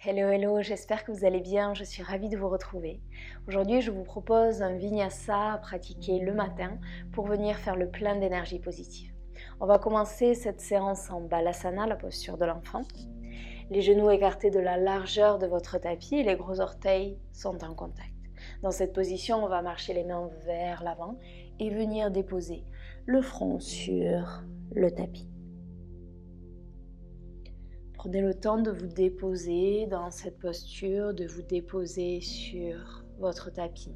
Hello, hello, j'espère que vous allez bien, je suis ravie de vous retrouver. Aujourd'hui, je vous propose un vinyasa à pratiquer le matin pour venir faire le plein d'énergie positive. On va commencer cette séance en balasana, la posture de l'enfant. Les genoux écartés de la largeur de votre tapis et les gros orteils sont en contact. Dans cette position, on va marcher les mains vers l'avant et venir déposer le front sur le tapis. Prenez le temps de vous déposer dans cette posture, de vous déposer sur votre tapis.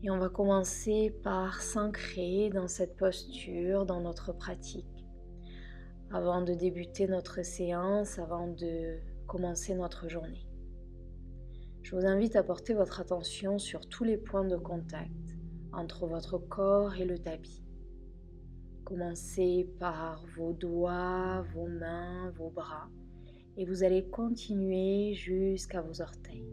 Et on va commencer par s'ancrer dans cette posture, dans notre pratique. Avant de débuter notre séance, avant de commencer notre journée. Je vous invite à porter votre attention sur tous les points de contact entre votre corps et le tapis. Commencez par vos doigts, vos mains, vos bras et vous allez continuer jusqu'à vos orteils.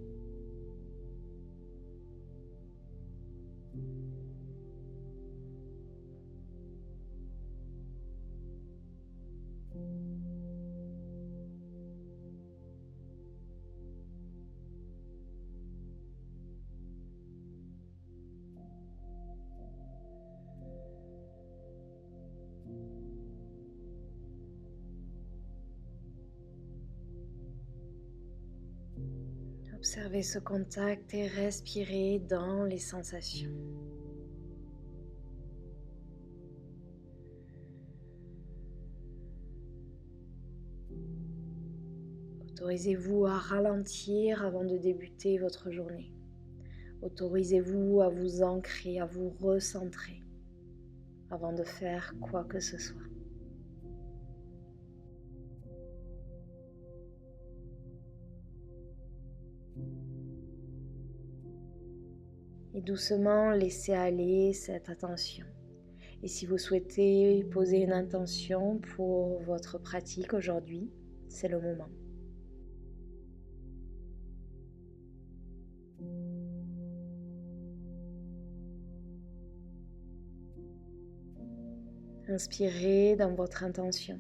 Observez ce contact et respirez dans les sensations. Autorisez-vous à ralentir avant de débuter votre journée. Autorisez-vous à vous ancrer, à vous recentrer avant de faire quoi que ce soit. Et doucement laissez aller cette attention. Et si vous souhaitez poser une intention pour votre pratique aujourd'hui, c'est le moment. Inspirez dans votre intention.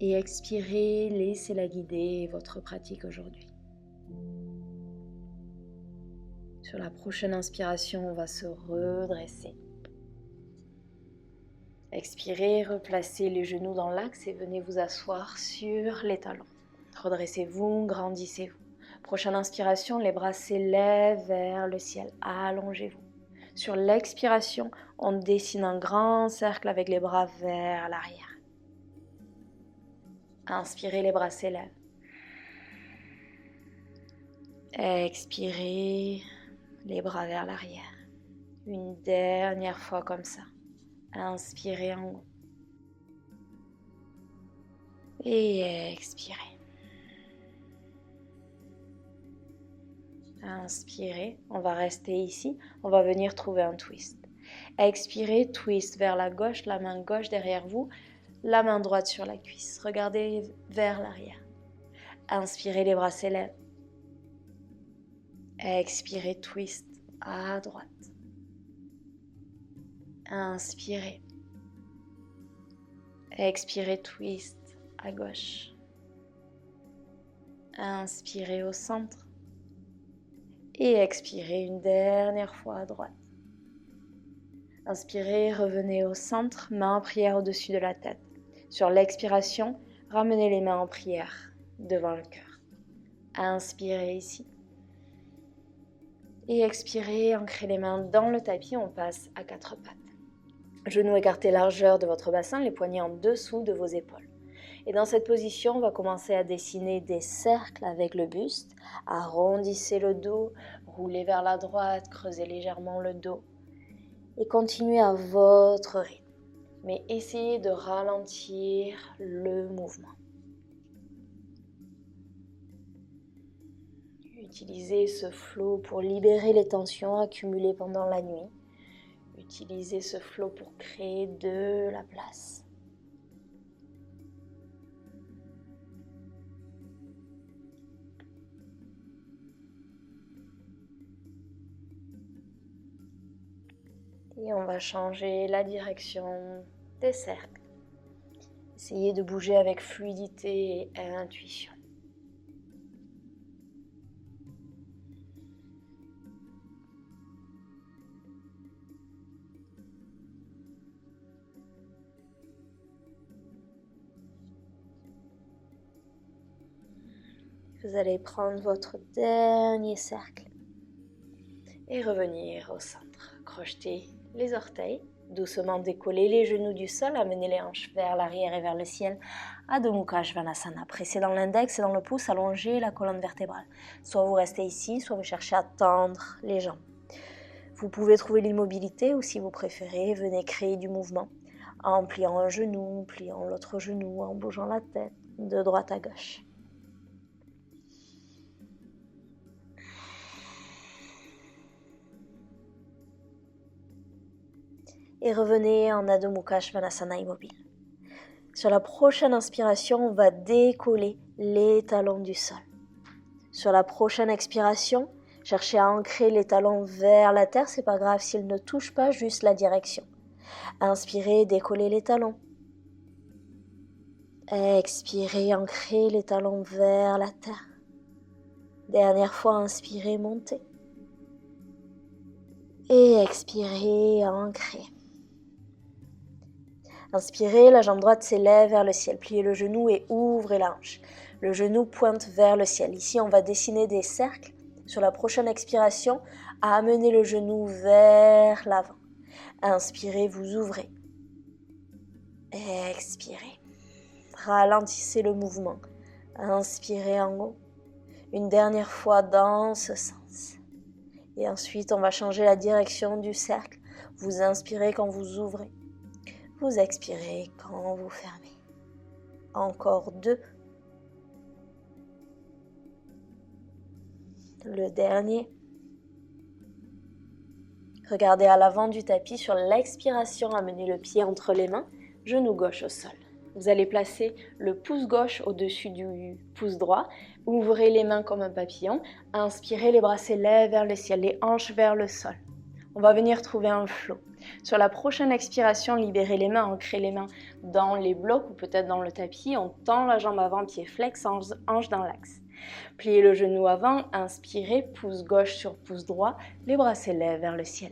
Et expirez, laissez-la guider votre pratique aujourd'hui. Sur la prochaine inspiration, on va se redresser. Expirez, replacez les genoux dans l'axe et venez vous asseoir sur les talons. Redressez-vous, grandissez-vous. Prochaine inspiration, les bras s'élèvent vers le ciel. Allongez-vous. Sur l'expiration, on dessine un grand cercle avec les bras vers l'arrière. Inspirez, les bras s'élèvent. Expirez, les bras vers l'arrière. Une dernière fois comme ça. Inspirez en haut. Et expirez. Inspirez, on va rester ici, on va venir trouver un twist. Expirez, twist vers la gauche, la main gauche derrière vous, la main droite sur la cuisse. Regardez vers l'arrière. Inspirez, les bras s'élèvent. Expirez, twist à droite. Inspirez. Expirez, twist à gauche. Inspirez au centre. Et expirez une dernière fois à droite. Inspirez, revenez au centre, main en prière au-dessus de la tête. Sur l'expiration, ramenez les mains en prière devant le cœur. Inspirez ici. Et expirez, ancrez les mains dans le tapis, on passe à quatre pattes. Genoux écartés largeur de votre bassin, les poignets en dessous de vos épaules. Et dans cette position, on va commencer à dessiner des cercles avec le buste. Arrondissez le dos, roulez vers la droite, creusez légèrement le dos. Et continuez à votre rythme. Mais essayez de ralentir le mouvement. Utilisez ce flow pour libérer les tensions accumulées pendant la nuit. Utilisez ce flow pour créer de la place. Et on va changer la direction des cercles. Essayez de bouger avec fluidité et intuition. Vous allez prendre votre dernier cercle et revenir au centre. Crochetez les orteils, doucement décoller les genoux du sol, amener les hanches vers l'arrière et vers le ciel. Adho Mukha Svanasana. Pressez dans l'index et dans le pouce, allongez la colonne vertébrale. Soit vous restez ici, soit vous cherchez à tendre les jambes. Vous pouvez trouver l'immobilité ou si vous préférez, venez créer du mouvement en pliant un genou, pliant l'autre genou, en bougeant la tête de droite à gauche. Et revenez en Adho Mukha Svanasana immobile. Sur la prochaine inspiration, on va décoller les talons du sol. Sur la prochaine expiration, cherchez à ancrer les talons vers la terre, c'est pas grave s'ils ne touchent pas, juste la direction. Inspirez, décollez les talons. Expirez, ancrez les talons vers la terre. Dernière fois, inspirez, montez. Et expirez, ancrez. Inspirez, la jambe droite s'élève vers le ciel. Pliez le genou et ouvrez la hanche. Le genou pointe vers le ciel. Ici, on va dessiner des cercles. Sur la prochaine expiration, à amener le genou vers l'avant. Inspirez, vous ouvrez. Expirez. Ralentissez le mouvement. Inspirez en haut. Une dernière fois dans ce sens. Et ensuite, on va changer la direction du cercle. Vous inspirez quand vous ouvrez. Vous expirez quand vous fermez. Encore 2. Le dernier. Regardez à l'avant du tapis. Sur l'expiration, amenez le pied entre les mains, genou gauche au sol. Vous allez placer le pouce gauche au-dessus du pouce droit. Ouvrez les mains comme un papillon. Inspirez, les bras s'élèvent vers le ciel, les hanches vers le sol. On va venir trouver un flow. Sur la prochaine expiration, libérez les mains, ancrez les mains dans les blocs ou peut-être dans le tapis. On tend la jambe avant, pied flex, hanche dans l'axe. Pliez le genou avant, inspirez, pouce gauche sur pouce droit, les bras s'élèvent vers le ciel.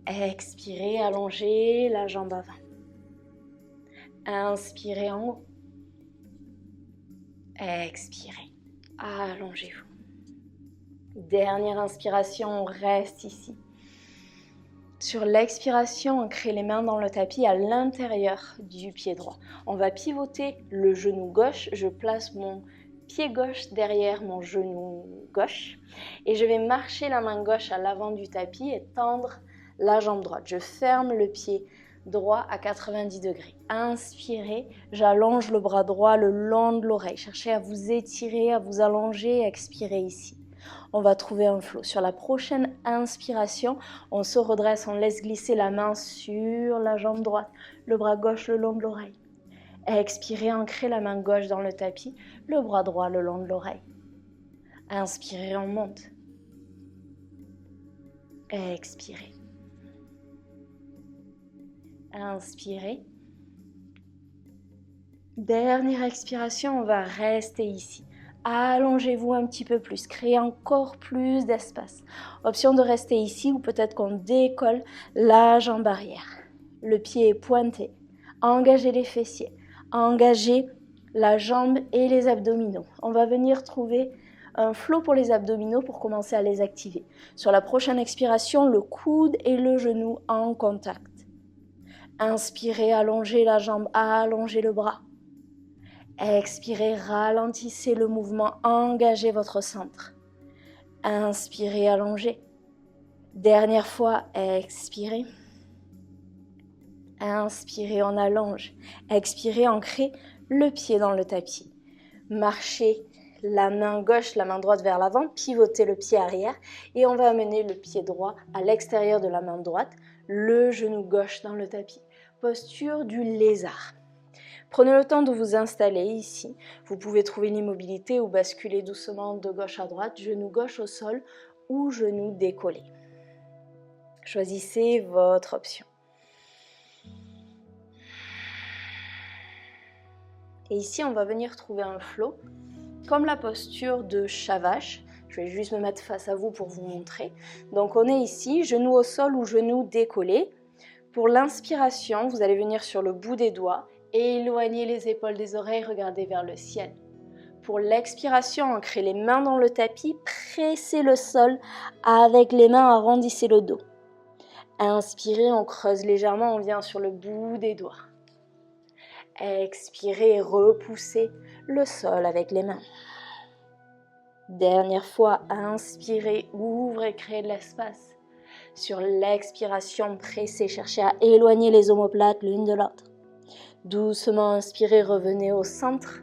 Expirez, allongez la jambe avant. Inspirez en haut. Expirez, allongez-vous. Dernière inspiration, on reste ici. Sur l'expiration, ancrez les mains dans le tapis à l'intérieur du pied droit. On va pivoter le genou gauche. Je place mon pied gauche derrière mon genou gauche. Et je vais marcher la main gauche à l'avant du tapis et tendre la jambe droite. Je ferme le pied droit à 90 degrés. Inspirez, j'allonge le bras droit le long de l'oreille. Cherchez à vous étirer, à vous allonger, expirez ici. On va trouver un flow. Sur la prochaine inspiration, on se redresse, on laisse glisser la main sur la jambe droite, le bras gauche le long de l'oreille. Expirez, ancrez la main gauche dans le tapis, le bras droit le long de l'oreille. Inspirez, on monte. Expirez. Inspirez. Dernière expiration, on va rester ici. Allongez-vous un petit peu plus, créez encore plus d'espace. Option de rester ici ou peut-être qu'on décolle la jambe arrière. Le pied est pointé. Engagez les fessiers. Engagez la jambe et les abdominaux. On va venir trouver un flow pour les abdominaux pour commencer à les activer. Sur la prochaine expiration, le coude et le genou en contact. Inspirez, allongez la jambe, allongez le bras. Expirez, ralentissez le mouvement, engagez votre centre. Inspirez, allongez. Dernière fois, expirez. Inspirez, on allonge. Expirez, ancrez le pied dans le tapis. Marchez la main gauche, la main droite vers l'avant, pivotez le pied arrière et on va amener le pied droit à l'extérieur de la main droite, le genou gauche dans le tapis. Posture du lézard. Prenez le temps de vous installer ici. Vous pouvez trouver l'immobilité ou basculer doucement de gauche à droite, genou gauche au sol ou genou décollé. Choisissez votre option. Et ici, on va venir trouver un flow, comme la posture de chat vache. Je vais juste me mettre face à vous pour vous montrer. Donc on est ici, genou au sol ou genou décollé. Pour l'inspiration, vous allez venir sur le bout des doigts et éloigner les épaules des oreilles, regardez vers le ciel. Pour l'expiration, ancrez les mains dans le tapis, pressez le sol avec les mains, arrondissez le dos. Inspirez, on creuse légèrement, on vient sur le bout des doigts. Expirez, repoussez le sol avec les mains. Dernière fois, inspirez, ouvrez, créez de l'espace. Sur l'expiration, pressez, cherchez à éloigner les omoplates l'une de l'autre. Doucement inspirez, revenez au centre.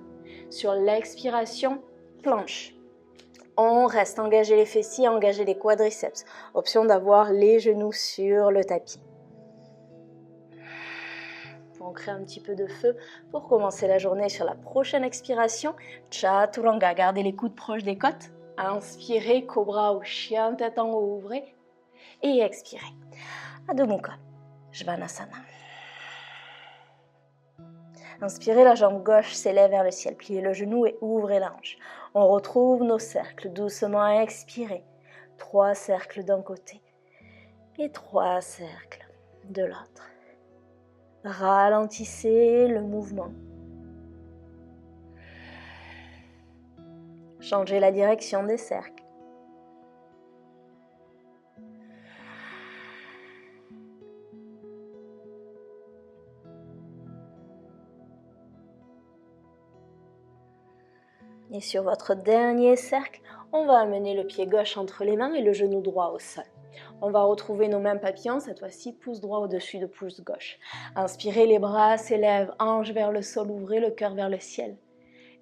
Sur l'expiration, planche. On reste, engagez les fessiers, engagez les quadriceps. Option d'avoir les genoux sur le tapis. On crée un petit peu de feu pour commencer la journée sur la prochaine expiration. Chaturanga, gardez les coudes proches des côtes. Inspirez, cobra ou chien tête en haut, ouvrez. Et expirez. Adho Mukha, Svanasana. Inspirez, la jambe gauche s'élève vers le ciel. Pliez le genou et ouvrez la hanche. On retrouve nos cercles. Doucement expirez. 3 cercles d'un côté et 3 cercles de l'autre. Ralentissez le mouvement. Changez la direction des cercles. Et sur votre dernier cercle, on va amener le pied gauche entre les mains et le genou droit au sol. On va retrouver nos mains papillons, cette fois-ci pouce droit au-dessus de pouce gauche. Inspirez, les bras s'élèvent, hanche vers le sol, ouvrez le cœur vers le ciel.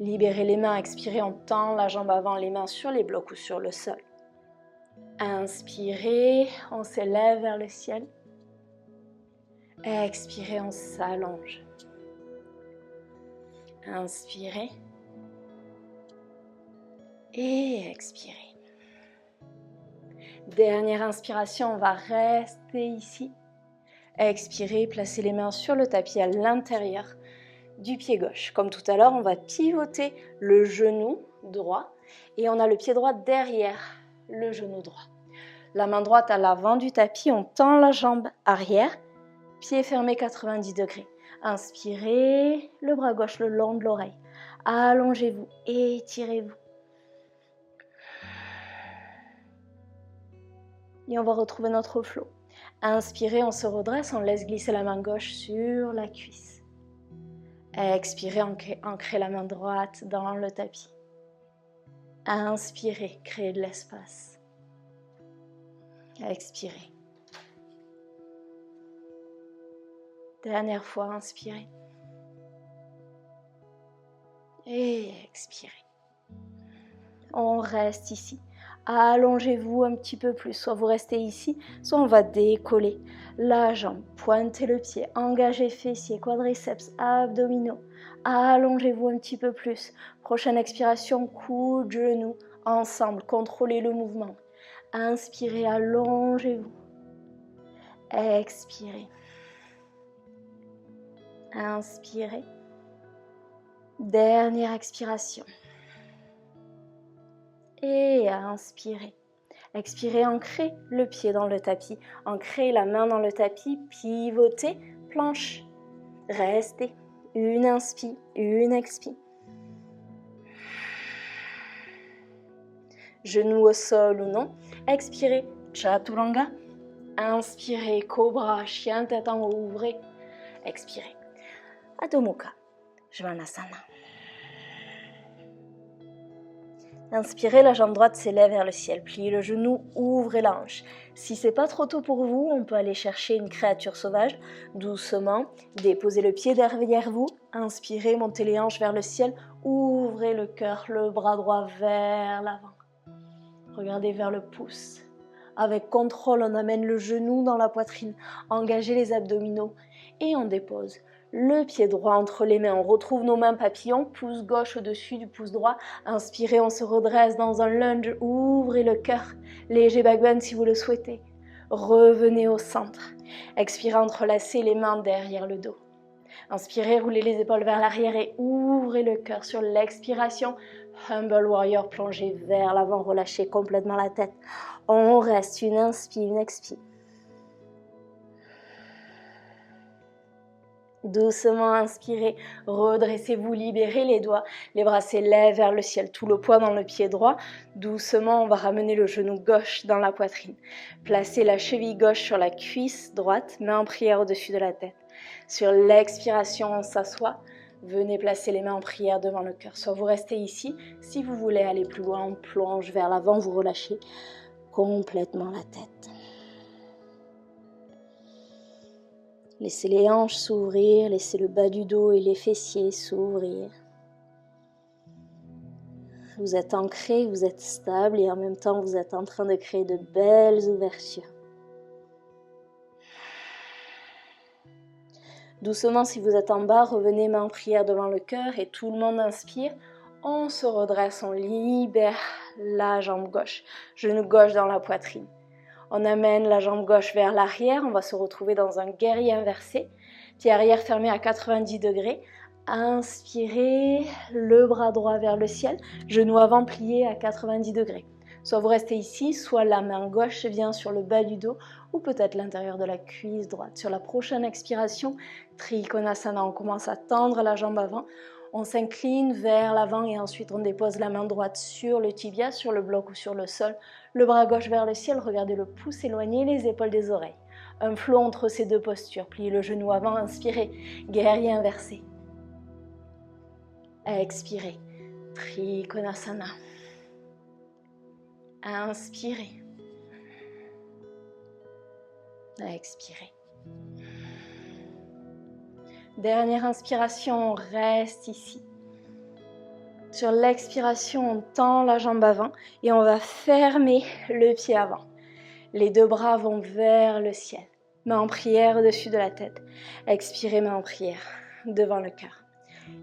Libérez les mains, expirez, on tend la jambe avant, les mains sur les blocs ou sur le sol. Inspirez, on s'élève vers le ciel. Expirez, on s'allonge. Inspirez. Et expirez. Dernière inspiration, on va rester ici. Expirez, placez les mains sur le tapis à l'intérieur du pied gauche. Comme tout à l'heure, on va pivoter le genou droit et on a le pied droit derrière le genou droit. La main droite à l'avant du tapis, on tend la jambe arrière, pied fermé 90 degrés. Inspirez, le bras gauche le long de l'oreille. Allongez-vous, étirez-vous. Et on va retrouver notre flow. Inspirez, on se redresse, on laisse glisser la main gauche sur la cuisse. Expirez, ancrez la main droite dans le tapis. Inspirez, créez de l'espace. Expirez. Dernière fois, inspirez. Et expirez. On reste ici. Allongez-vous un petit peu plus, soit vous restez ici, soit on va décoller la jambe, pointez le pied, engagez fessiers, quadriceps, abdominaux, allongez-vous un petit peu plus. Prochaine expiration, coude, genou, ensemble, contrôlez le mouvement. Inspirez, allongez-vous, expirez, inspirez, dernière expiration. Et inspirez. Expirez, ancrez le pied dans le tapis. Ancrez la main dans le tapis, pivotez, planche. Restez. Une inspire, une expire. Genou au sol ou non. Expirez, chaturanga. Inspirez, cobra, chien tête en haut, ouvrez. Expirez. Adho Mukha, Svanasana. Inspirez, la jambe droite s'élève vers le ciel. Pliez le genou, ouvrez la hanche. Si c'est pas trop tôt pour vous, on peut aller chercher une créature sauvage. Doucement, déposez le pied derrière vous. Inspirez, montez les hanches vers le ciel. Ouvrez le cœur, le bras droit vers l'avant. Regardez vers le pouce. Avec contrôle, on amène le genou dans la poitrine. Engagez les abdominaux et on dépose le pied droit entre les mains. On retrouve nos mains papillons, pouce gauche au-dessus du pouce droit. Inspirez, on se redresse dans un lunge. Ouvrez le cœur. Léger back bend si vous le souhaitez. Revenez au centre. Expirez, entrelacez les mains derrière le dos. Inspirez, roulez les épaules vers l'arrière et ouvrez ouvrez le cœur. Sur l'expiration, Humble Warrior, plongez vers l'avant, relâchez complètement la tête. On reste, une inspire, une expire. Doucement inspirez, redressez-vous, libérez les doigts, les bras s'élèvent vers le ciel, tout le poids dans le pied droit. Doucement, on va ramener le genou gauche dans la poitrine. Placez la cheville gauche sur la cuisse droite, main en prière au-dessus de la tête. Sur l'expiration, on s'assoit. Venez placer les mains en prière devant le cœur. Soit vous restez ici, si vous voulez aller plus loin, on plonge vers l'avant, vous relâchez complètement la tête. Laissez les hanches s'ouvrir, laissez le bas du dos et les fessiers s'ouvrir. Vous êtes ancré, vous êtes stable et en même temps vous êtes en train de créer de belles ouvertures. Doucement, si vous êtes en bas, revenez main en prière devant le cœur et tout le monde inspire. On se redresse, on libère la jambe gauche, genou gauche dans la poitrine. On amène la jambe gauche vers l'arrière, on va se retrouver dans un guerrier inversé. Pied arrière fermé à 90 degrés. Inspirez, le bras droit vers le ciel, genou avant plié à 90 degrés. Soit vous restez ici, soit la main gauche vient sur le bas du dos ou peut-être l'intérieur de la cuisse droite. Sur la prochaine expiration, Trikonasana, on commence à tendre la jambe avant. On s'incline vers l'avant et ensuite on dépose la main droite sur le tibia, sur le bloc ou sur le sol. Le bras gauche vers le ciel, regardez le pouce éloigné, les épaules des oreilles. Un flot entre ces deux postures. Pliez le genou avant, inspirez, guerrier inversé. Expirez, Trikonasana. Inspirez. Expirez. Dernière inspiration, on reste ici. Sur l'expiration, on tend la jambe avant et on va fermer le pied avant. Les deux bras vont vers le ciel. Main en prière au-dessus de la tête. Expirez, main en prière devant le cœur.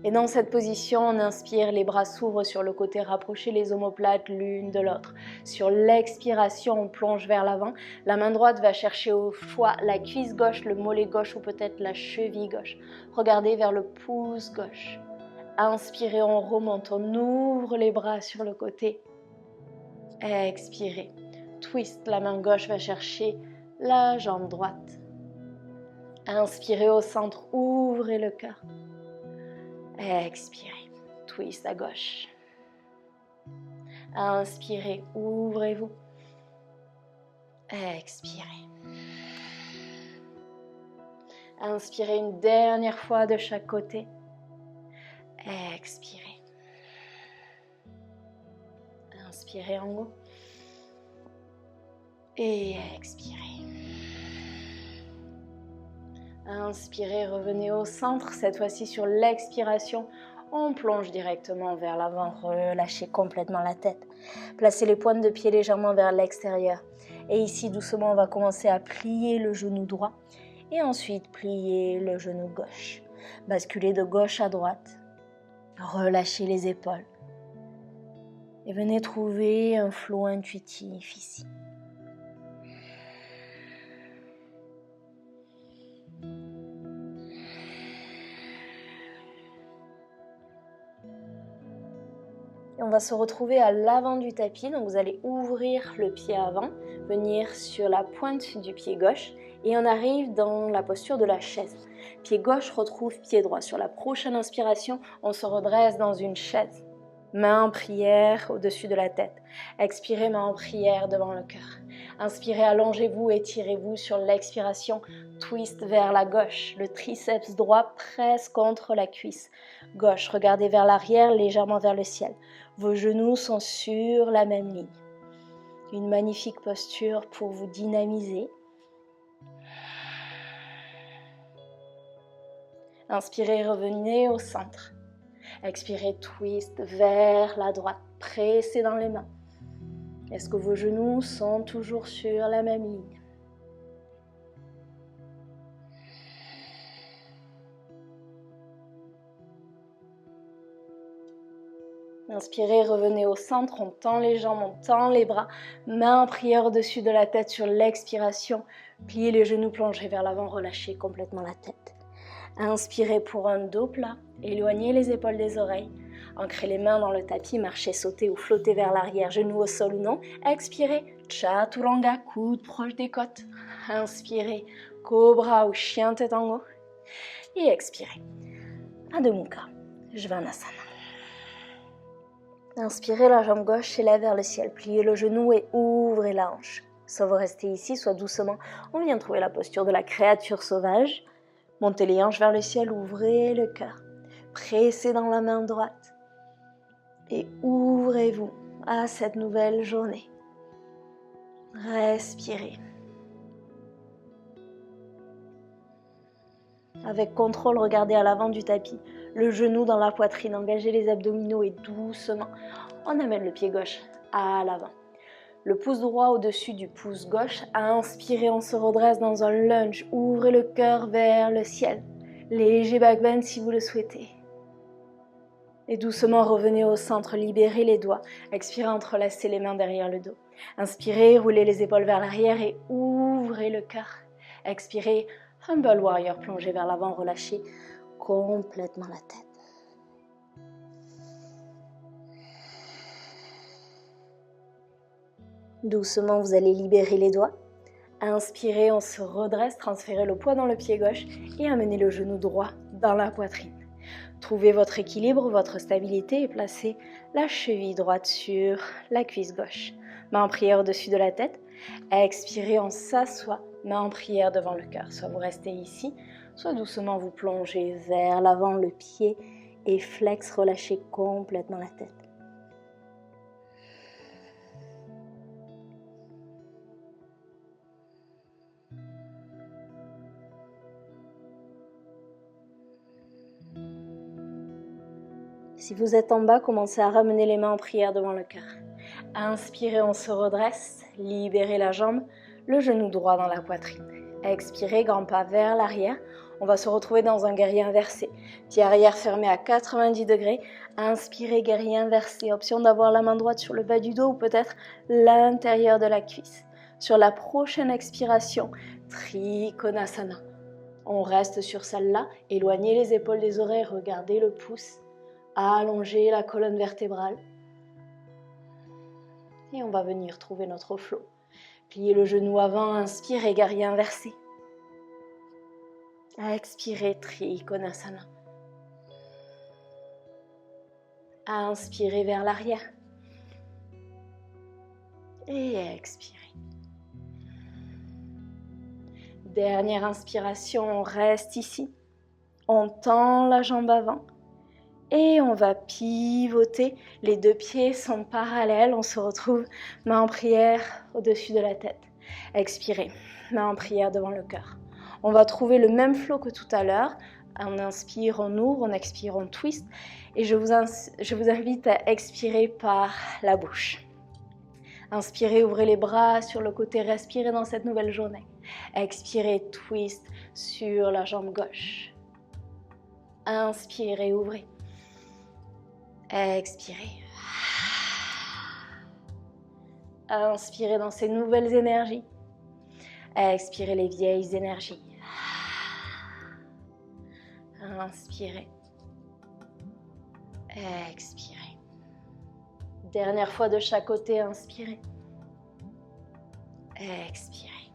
Et dans cette position, on inspire, les bras s'ouvrent sur le côté, rapprochez les omoplates l'une de l'autre. Sur l'expiration, on plonge vers l'avant. La main droite va chercher au foie la cuisse gauche, le mollet gauche ou peut-être la cheville gauche. Regardez vers le pouce gauche. Inspirez, on remonte, on ouvre les bras sur le côté. Expirez. Twist, la main gauche va chercher la jambe droite. Inspirez au centre, ouvrez le cœur. Expirez, twist à gauche. Inspirez, ouvrez-vous. Expirez. Inspirez une dernière fois de chaque côté. Expirez. Inspirez en haut. Et expirez. Inspirez, revenez au centre. Cette fois-ci, sur l'expiration, on plonge directement vers l'avant. Relâchez complètement la tête. Placez les pointes de pied légèrement vers l'extérieur. Et ici, doucement, on va commencer à plier le genou droit. Et ensuite, plier le genou gauche. Basculez de gauche à droite. Relâchez les épaules. Et venez trouver un flot intuitif ici. Et on va se retrouver à l'avant du tapis, donc vous allez ouvrir le pied avant, venir sur la pointe du pied gauche et on arrive dans la posture de la chaise. Pied gauche retrouve pied droit. Sur la prochaine inspiration, on se redresse dans une chaise. Main en prière au-dessus de la tête. Expirez, main en prière devant le cœur. Inspirez, allongez-vous, étirez-vous sur l'expiration. Twist vers la gauche. Le triceps droit presse contre la cuisse gauche. Regardez vers l'arrière, légèrement vers le ciel. Vos genoux sont sur la même ligne. Une magnifique posture pour vous dynamiser. Inspirez, revenez au centre. Expirez, twist vers la droite. Pressez dans les mains. Est-ce que vos genoux sont toujours sur la même ligne? Inspirez, revenez au centre, on tend les jambes, on tend les bras, main en prière au-dessus de la tête sur l'expiration, pliez les genoux, plongez vers l'avant, relâchez complètement la tête. Inspirez pour un dos plat, éloignez les épaules des oreilles. Ancrez les mains dans le tapis, marchez, sautez ou flottez vers l'arrière, genoux au sol ou non. Expirez, Chaturanga, coude proche des côtes. Inspirez, Cobra ou chien tête en haut. Et expirez, Adho Mukha, Svanasana. Inspirez, la jambe gauche s'élève vers le ciel, pliez le genou et ouvrez la hanche. Soit vous restez ici, soit doucement, on vient trouver la posture de la créature sauvage. Montez les hanches vers le ciel, ouvrez le cœur. Pressez dans la main droite. Et ouvrez-vous à cette nouvelle journée. Respirez. Avec contrôle, regardez à l'avant du tapis, le genou dans la poitrine, engagez les abdominaux et doucement, on amène le pied gauche à l'avant. Le pouce droit au-dessus du pouce gauche. Inspirez, on se redresse dans un lunge. Ouvrez le cœur vers le ciel. Léger back bend si vous le souhaitez. Et doucement revenez au centre, libérez les doigts. Expirez, entrelacez les mains derrière le dos. Inspirez, roulez les épaules vers l'arrière et ouvrez le cœur. Expirez, Humble Warrior, plongez vers l'avant, relâchez complètement la tête. Doucement, vous allez libérer les doigts. Inspirez, on se redresse, transférez le poids dans le pied gauche et amenez le genou droit dans la poitrine. Trouvez votre équilibre, votre stabilité et placez la cheville droite sur la cuisse gauche. Main en prière au-dessus de la tête. Expirez, on s'assoit, main en prière devant le cœur. Soit vous restez ici, soit doucement vous plongez vers l'avant le pied et flex, relâchez complètement la tête. Si vous êtes en bas, commencez à ramener les mains en prière devant le cœur. Inspirez, on se redresse, libérez la jambe, le genou droit dans la poitrine. Expirez, grand pas vers l'arrière. On va se retrouver dans un guerrier inversé. Pied arrière fermé à 90 degrés. Inspirez, guerrier inversé. Option d'avoir la main droite sur le bas du dos ou peut-être l'intérieur de la cuisse. Sur la prochaine expiration, Trikonasana. On reste sur celle-là. Éloignez les épaules des oreilles, regardez le pouce. Allongez la colonne vertébrale. Et on va venir trouver notre flow. Pliez le genou avant, inspirez, guerrier inversé. Expirez, Trikonasana. Inspirez vers l'arrière. Et expirez. Dernière inspiration, on reste ici. On tend la jambe avant. Et on va pivoter, les deux pieds sont parallèles, on se retrouve main en prière au-dessus de la tête. Expirez, main en prière devant le cœur. On va trouver le même flow que tout à l'heure. On inspire, on ouvre, on expire, on twist. Et je vous invite à expirer par la bouche. Inspirez, ouvrez les bras sur le côté, respirez dans cette nouvelle journée. Expirez, twist sur la jambe gauche. Inspirez, ouvrez. Expirez. Inspirez dans ces nouvelles énergies. Expirez les vieilles énergies. Inspirez. Expirez. Dernière fois de chaque côté, inspirez. Expirez.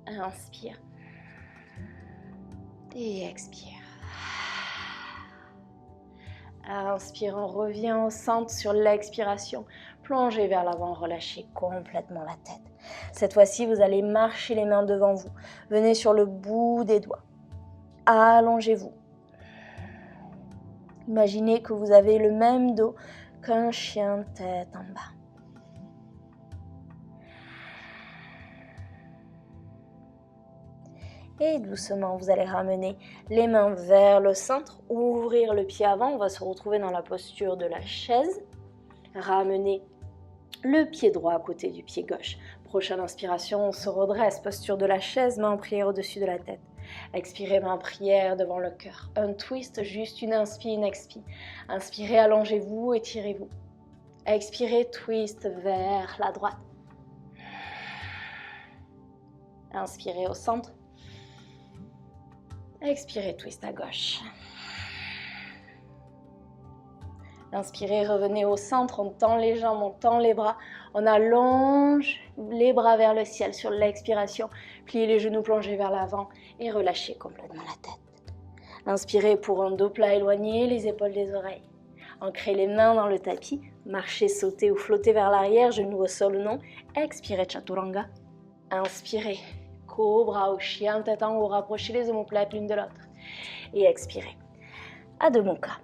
Inspire. Et expire. Inspire, on revient au centre sur l'expiration. Plongez vers l'avant, relâchez complètement la tête. Cette fois-ci, vous allez marcher les mains devant vous. Venez sur le bout des doigts. Allongez-vous. Imaginez que vous avez le même dos qu'un chien tête en bas. Et doucement, vous allez ramener les mains vers le centre, ouvrir le pied avant. On va se retrouver dans la posture de la chaise. Ramener le pied droit à côté du pied gauche. Prochaine inspiration, on se redresse, posture de la chaise, main en prière au-dessus de la tête. Expirez, main en prière devant le cœur. Un twist, juste une inspire, une expire. Inspirez, allongez-vous, étirez-vous. Expirez, twist vers la droite. Inspirez au centre. Expirez, twist à gauche. Inspirez, revenez au centre, on tend les jambes, on tend les bras, on allonge les bras vers le ciel sur l'expiration. Pliez les genoux, plongez vers l'avant et relâchez complètement la tête. Inspirez pour un dos plat, éloignez les épaules des oreilles. Ancrez les mains dans le tapis, marchez, sautez ou flottez vers l'arrière, genoux au sol ou non. Expirez, Chaturanga. Inspirez, Cobra ou chien, tête en haut, rapprochez les omoplates l'une de l'autre. Et expirez, Adho Mukha,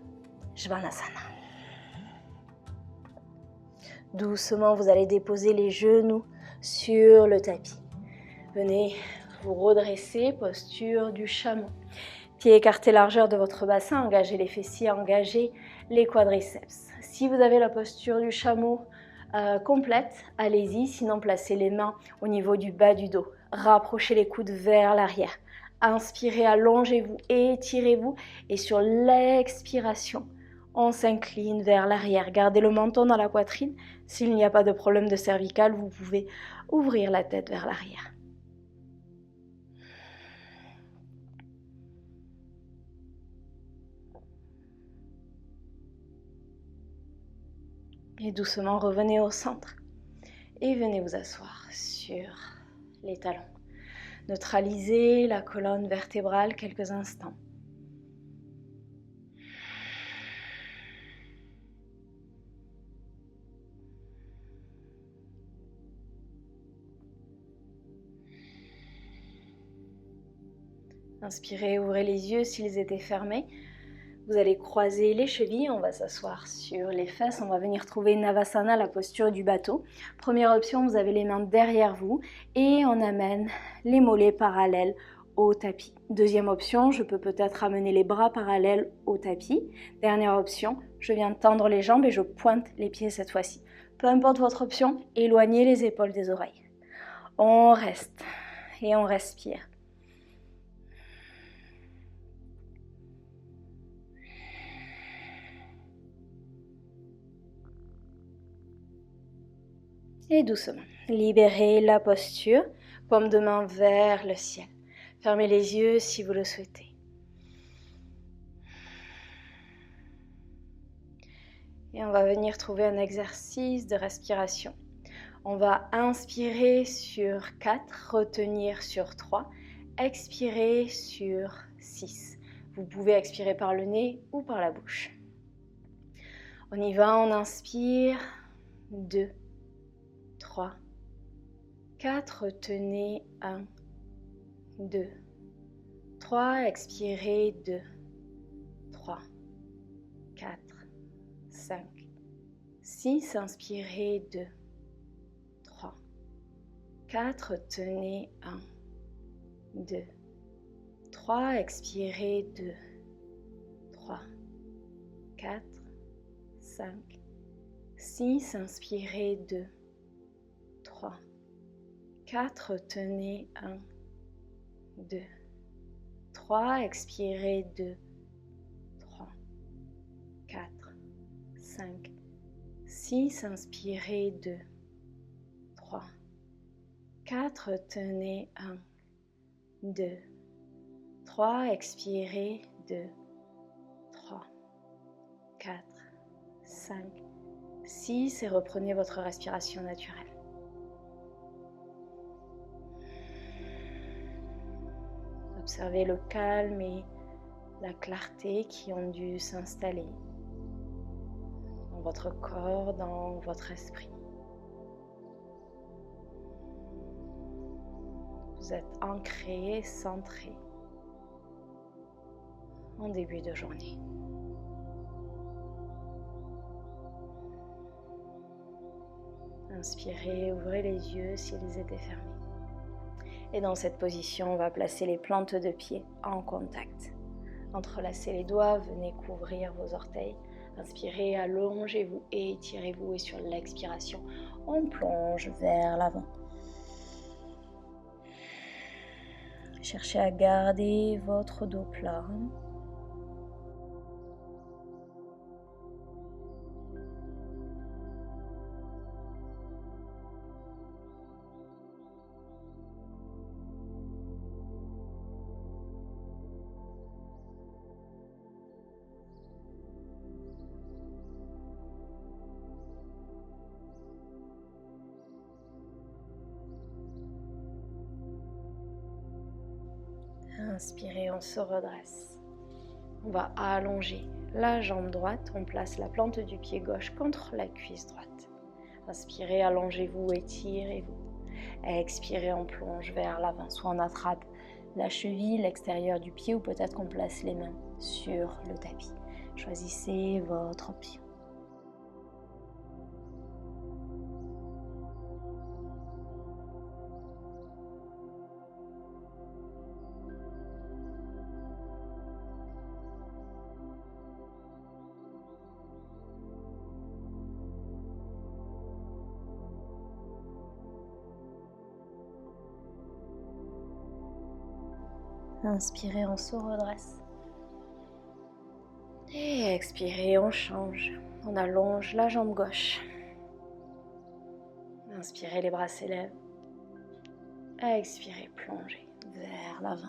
Svanasana. Doucement, vous allez déposer les genoux sur le tapis. Venez vous redresser, posture du chameau. Pieds écartés, largeur de votre bassin, engagez les fessiers, engagez les quadriceps. Si vous avez la posture du chameau complète, allez-y, sinon placez les mains au niveau du bas du dos. Rapprochez les coudes vers l'arrière. Inspirez, allongez-vous, étirez-vous et sur l'expiration, on s'incline vers l'arrière. Gardez le menton dans la poitrine. S'il n'y a pas de problème de cervical, vous pouvez ouvrir la tête vers l'arrière. Et doucement, revenez au centre. Et venez vous asseoir sur les talons. Neutralisez la colonne vertébrale quelques instants. Inspirez, ouvrez les yeux s'ils étaient fermés. Vous allez croiser les chevilles, on va s'asseoir sur les fesses, on va venir trouver Navasana, la posture du bateau. Première option, vous avez les mains derrière vous et on amène les mollets parallèles au tapis. Deuxième option, je peux peut-être amener les bras parallèles au tapis. Dernière option, je viens tendre les jambes et je pointe les pieds cette fois-ci. Peu importe votre option, éloignez les épaules des oreilles. On reste et on respire. Et doucement, libérez la posture, paume de main vers le ciel. Fermez les yeux si vous le souhaitez. Et on va venir trouver un exercice de respiration. On va inspirer sur 4, retenir sur 3, expirer sur 6. Vous pouvez expirer par le nez ou par la bouche. On y va, on inspire, 2, 3, 4, retenez, 1, 2, 3, expirez, 2, 3, 4, 5, 6, inspirez, 2, 3, 4, retenez, 1, 2, 3, expirez, 2, 3, 4, 5, 6, inspirez, 2, 3, 4, retenez, 1, 2, 3, expirez, 2, 3, 4, 5, 6, inspirez, 2, 3, 4, retenez, 1, 2, 3, expirez, 2, 3, 4, 5, 6 et reprenez votre respiration naturelle. Observez le calme et la clarté qui ont dû s'installer dans votre corps, dans votre esprit. Vous êtes ancré, centré en début de journée. Inspirez, ouvrez les yeux s'ils étaient fermés. Et dans cette position, on va placer les plantes de pied en contact. Entrelacez les doigts, venez couvrir vos orteils. Inspirez, allongez-vous et étirez-vous. Et sur l'expiration, on plonge vers l'avant. Cherchez à garder votre dos plat. Inspirez, on se redresse. On va allonger la jambe droite. On place la plante du pied gauche contre la cuisse droite. Inspirez, allongez-vous, étirez-vous. Expirez, on plonge vers l'avant. Soit on attrape la cheville, l'extérieur du pied ou peut-être qu'on place les mains sur le tapis. Choisissez votre option. Inspirez, on se redresse. Et expirez, on change. On allonge la jambe gauche. Inspirez, les bras s'élèvent. Expirez, plongez vers l'avant.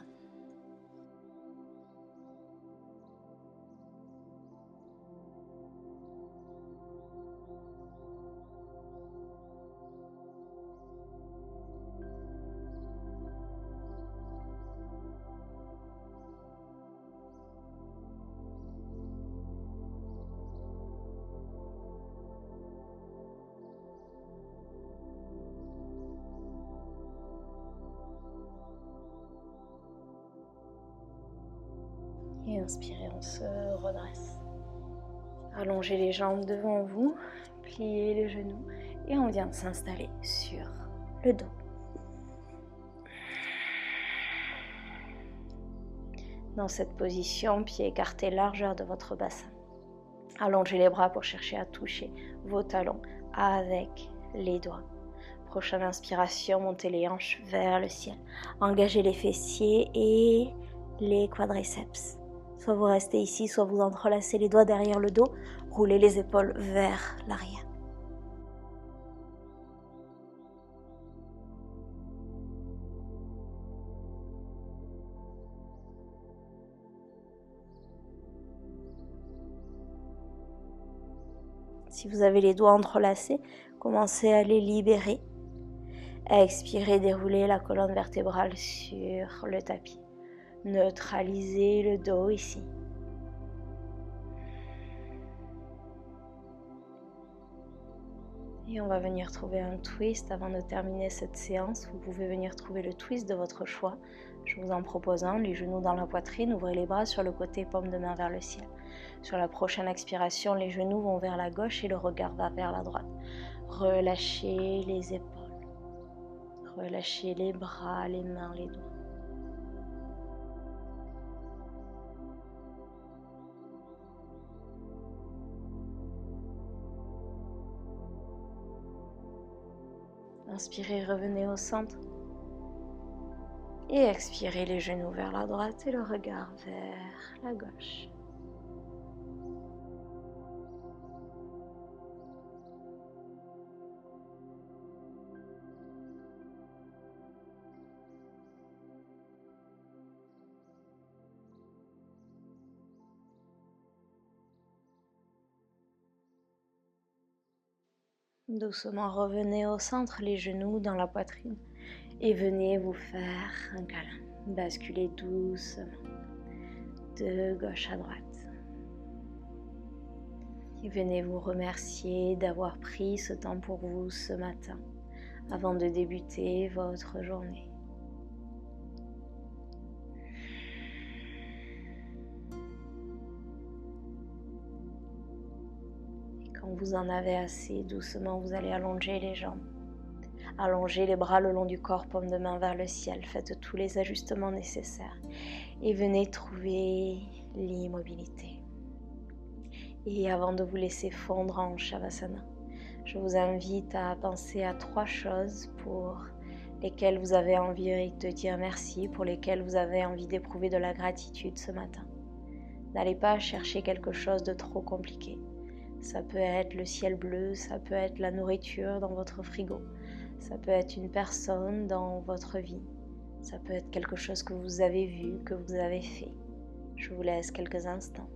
Et inspirez, on se redresse. Allongez les jambes devant vous, pliez les genoux et on vient s'installer sur le dos. Dans cette position, pieds écartés, largeur de votre bassin. Allongez les bras pour chercher à toucher vos talons avec les doigts. Prochaine inspiration, montez les hanches vers le ciel. Engagez les fessiers et les quadriceps. Soit vous restez ici, soit vous entrelacez les doigts derrière le dos. Roulez les épaules vers l'arrière. Si vous avez les doigts entrelacés, commencez à les libérer. Expirez, déroulez la colonne vertébrale sur le tapis. Neutralisez le dos ici. Et on va venir trouver un twist avant de terminer cette séance. Vous pouvez venir trouver le twist de votre choix. Je vous en propose un, les genoux dans la poitrine, ouvrez les bras sur le côté, paume de main vers le ciel. Sur la prochaine expiration, les genoux vont vers la gauche et le regard va vers la droite. Relâchez les épaules. Relâchez les bras, les mains, les doigts. Inspirez, revenez au centre. Et expirez, les genoux vers la droite et le regard vers la gauche. Doucement revenez au centre, les genoux dans la poitrine et venez vous faire un câlin. Basculez doucement de gauche à droite. Et venez vous remercier d'avoir pris ce temps pour vous ce matin avant de débuter votre journée. Quand vous en avez assez, doucement, vous allez allonger les jambes. Allongez les bras le long du corps, paume de main vers le ciel. Faites tous les ajustements nécessaires. Et venez trouver l'immobilité. Et avant de vous laisser fondre en Shavasana, je vous invite à penser à 3 choses pour lesquelles vous avez envie de dire merci, pour lesquelles vous avez envie d'éprouver de la gratitude ce matin. N'allez pas chercher quelque chose de trop compliqué. Ça peut être le ciel bleu, ça peut être la nourriture dans votre frigo, ça peut être une personne dans votre vie, ça peut être quelque chose que vous avez vu, que vous avez fait. Je vous laisse quelques instants.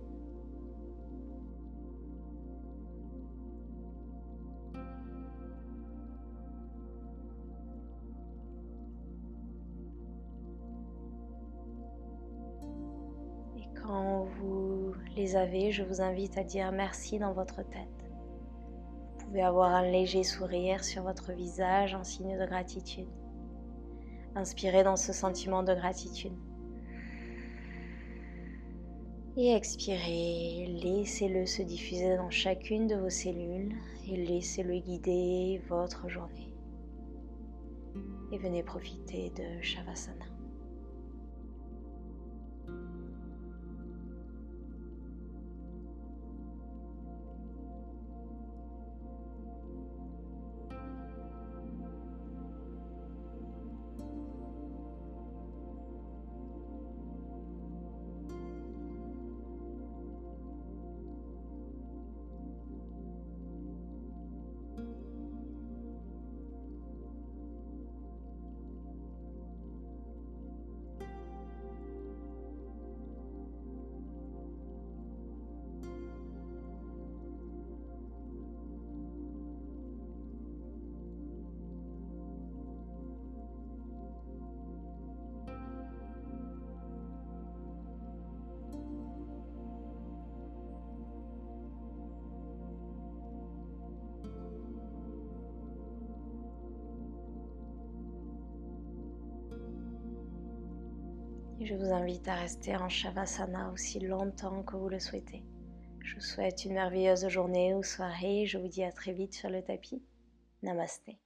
les avez, je vous invite à dire merci dans votre tête. Vous pouvez avoir un léger sourire sur votre visage en signe de gratitude. Inspirez dans ce sentiment de gratitude. Et expirez, laissez-le se diffuser dans chacune de vos cellules et laissez-le guider votre journée. Et venez profiter de Shavasana. Et je vous invite à rester en Shavasana aussi longtemps que vous le souhaitez. Je vous souhaite une merveilleuse journée ou soirée et je vous dis à très vite sur le tapis. Namasté.